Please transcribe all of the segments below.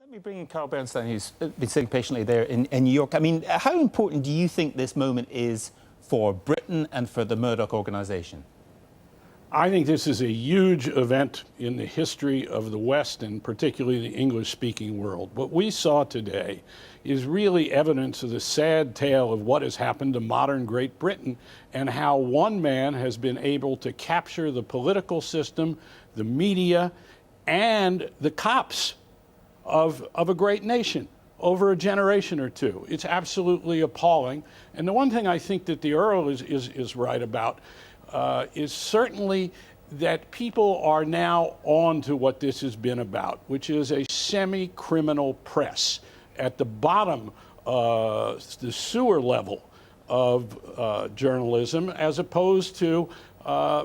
Let me bring in Carl Bernstein, who's been sitting patiently there in New York. I mean, how important do you think this moment is for Britain and for the Murdoch organization? I think this is a huge event in the history of the West and particularly the English-speaking world. What we saw today is really evidence of the sad tale of what has happened to modern Great Britain and how one man has been able to capture the political system, the media, and the cops of a great nation over a generation or two. It's absolutely appalling. And the one thing I think that the Earl is right about is certainly that people are now on to what this has been about, which is a semi-criminal press at the bottom, the sewer level of journalism, as opposed to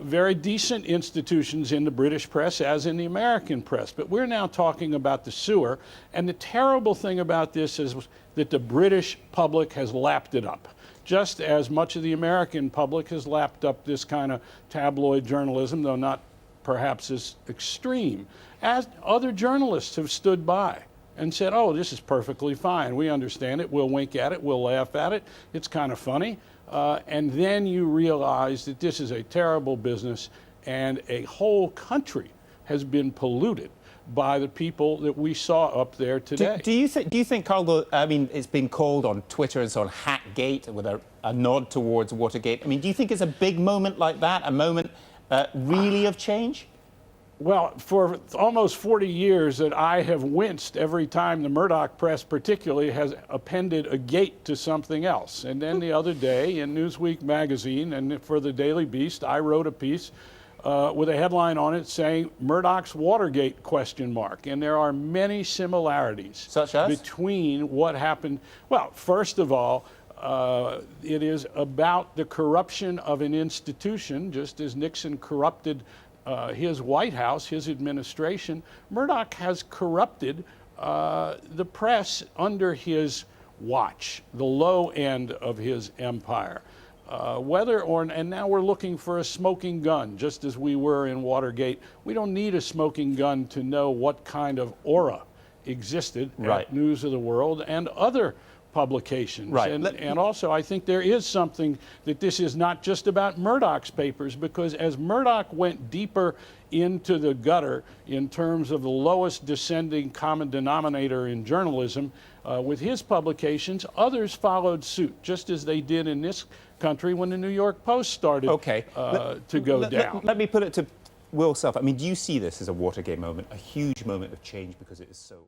very decent institutions in the British press as in the American press. But we're now talking about the sewer, and the terrible thing about this is that the British public has lapped it up, just as much of the American public has lapped up this kind of tabloid journalism, though not perhaps as extreme, as other journalists have stood by and said, oh, this is perfectly fine. We understand it. We'll wink at it. We'll laugh at it. It's kind of funny. And then you realize that this is a terrible business and a whole country has been polluted by the people that we saw up there today. Do you think, Carl, I mean, it's been called on Twitter and so on Hackgate with a nod towards Watergate. I mean, do you think it's a big moment like that, a moment really of change? Well, for almost 40 years that I have winced every time the Murdoch press particularly has appended a gate to something else. And then the other day in Newsweek magazine and for the Daily Beast, I wrote a piece with a headline on it saying Murdoch's Watergate ? And there are many similarities Such as? Between what happened. Well, first of all, it is about the corruption of an institution, just as Nixon corrupted his White House, his administration. Murdoch has corrupted the press under his watch, the low end of his empire. And now we're looking for a smoking gun, just as we were in Watergate. We don't need a smoking gun to know what kind of aura existed at News of the World and other publications. Right. And also, I think there is something that this is not just about Murdoch's papers, because as Murdoch went deeper into the gutter in terms of the lowest descending common denominator in journalism with his publications, others followed suit, just as they did in this country when the New York Post started to go down. Let me put it to Will Self. I mean, do you see this as a Watergate moment, a huge moment of change because it is so...